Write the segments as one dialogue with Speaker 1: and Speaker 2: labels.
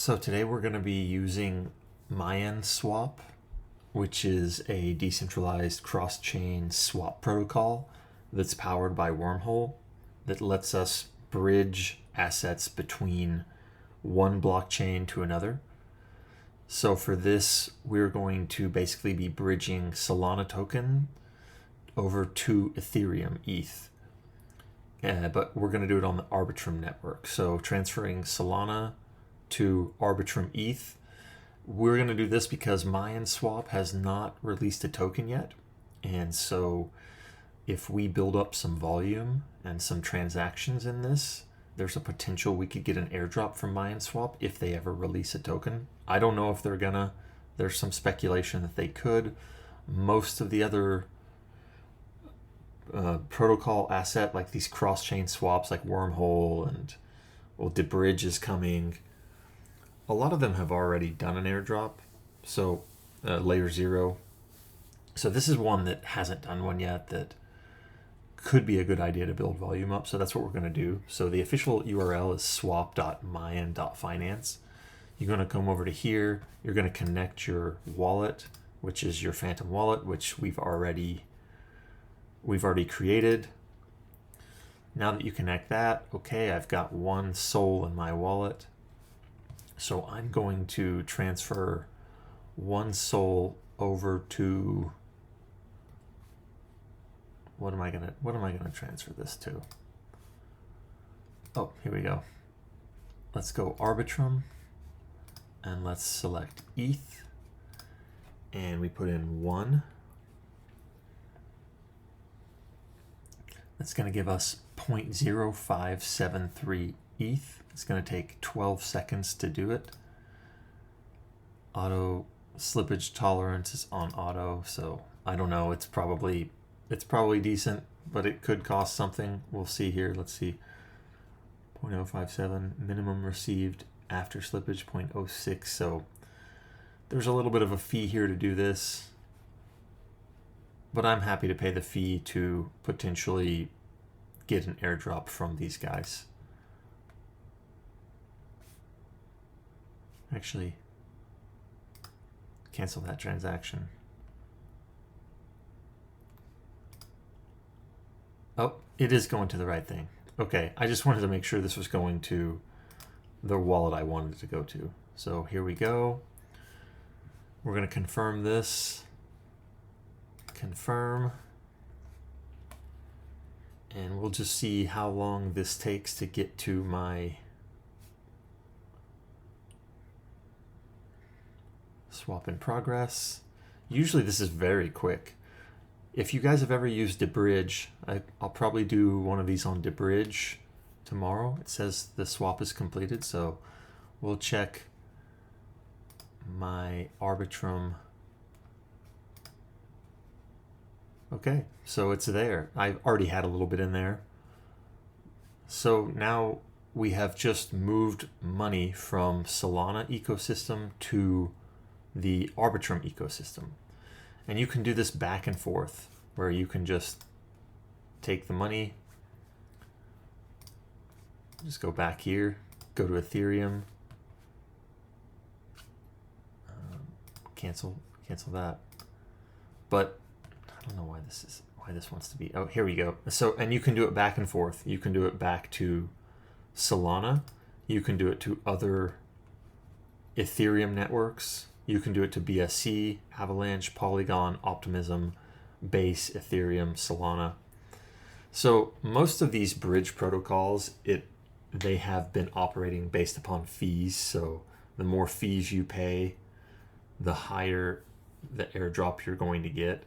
Speaker 1: So today we're going to be using Mayan Swap, which is a decentralized cross-chain swap protocol that's powered by Wormhole that lets us bridge assets between one blockchain to another. So for this, we're going to basically be bridging Solana token over to Ethereum, ETH. But we're going to do it on the Arbitrum network. So transferring Solana to Arbitrum ETH. We're going to do this because Mayan Swap has not released a token yet. And so if we build up some volume and some transactions in this, there's a potential we could get an airdrop from Mayan Swap if they ever release a token. I don't know if they're gonna. There's some speculation that they could. Most of the other protocol asset, like these cross-chain swaps like Wormhole and DeBridge is coming, a lot of them have already done an airdrop. So layer 0. So this is one that hasn't done one yet that could be a good idea to build volume up. So that's what we're going to do. So the official URL is swap.mayan.finance. You're going to come over to here. You're going to connect your wallet, which is your Phantom wallet, which we've already created. Now that you connect that, okay, I've got one SOL in my wallet. So I'm going to transfer one SOL over to, what am I gonna transfer this to? Oh, here we go. Let's go Arbitrum and let's select ETH and we put in 1. That's going to give us 0.0573 ETH. It's going to take 12 seconds to do it. Auto slippage tolerance is on auto, so I don't know. It's probably decent, but it could cost something. We'll see here. Let's see. 0.057 minimum received after slippage 0.06. So there's a little bit of a fee here to do this, but I'm happy to pay the fee to potentially get an airdrop from these guys. Actually, cancel that transaction. Oh, it is going to the right thing. Okay, I just wanted to make sure this was going to the wallet I wanted it to go to. So here we go. We're going to confirm this. Confirm. And we'll just see how long this takes to get to my swap in progress. Usually this is very quick. If you guys have ever used DeBridge, I'll probably do one of these on DeBridge tomorrow. It says the swap is completed, so we'll check my Arbitrum. Okay, so it's there. I've already had a little bit in there. So now we have just moved money from Solana ecosystem to the Arbitrum ecosystem. And you can do this back and forth, where you can just take the money, just go back here, go to Ethereum, cancel that. But I don't know why this wants to be. Oh, here we go. So, and you can do it back and forth. You can do it back to Solana. You can do it to other Ethereum networks. You can do it to BSC, Avalanche, Polygon, Optimism, Base, Ethereum, Solana. So most of these bridge protocols, they have been operating based upon fees. So the more fees you pay, the higher the airdrop you're going to get.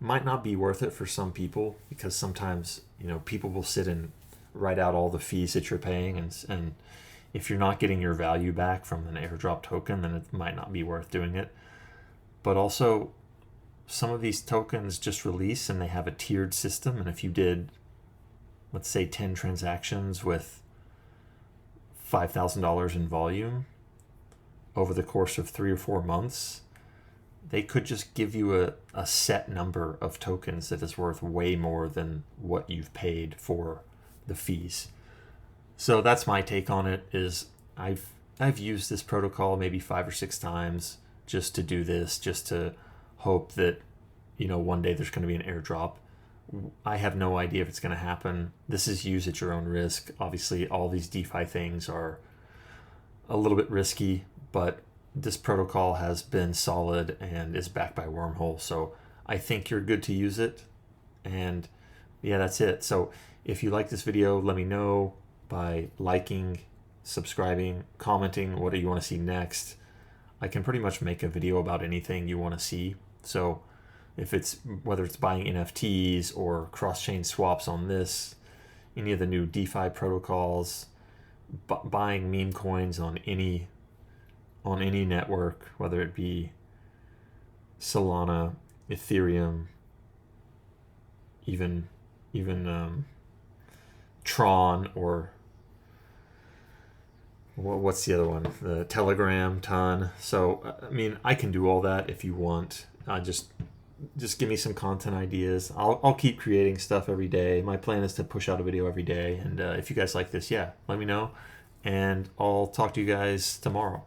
Speaker 1: It might not be worth it for some people because sometimes, people will sit and write out all the fees that you're paying, and if you're not getting your value back from an airdrop token, then it might not be worth doing it. But also, some of these tokens just release and they have a tiered system. And if you did, let's say 10 transactions with $5,000 in volume over the course of 3 or 4 months, they could just give you a set number of tokens that is worth way more than what you've paid for the fees. So that's my take on it. Is I've I've used this protocol maybe 5 or 6 times just to do this, just to hope that, you know, one day there's going to be an airdrop. I have no idea if it's going to happen. This is use at your own risk. Obviously, all these DeFi things are a little bit risky, but this protocol has been solid and is backed by Wormhole. So I think you're good to use it. And yeah, that's it. So if you like this video, let me know by liking, subscribing, commenting what do you want to see next. I can pretty much make a video about anything you want to see. So if it's whether it's buying NFTs or cross-chain swaps on this, any of the new DeFi protocols, buying meme coins on any network, whether it be Solana, Ethereum, even Tron, or what's the other one? The Telegram ton. So I mean, I can do all that if you want. Just give me some content ideas. I'll keep creating stuff every day. My plan is to push out a video every day. And if you guys like this, yeah, let me know. And I'll talk to you guys tomorrow.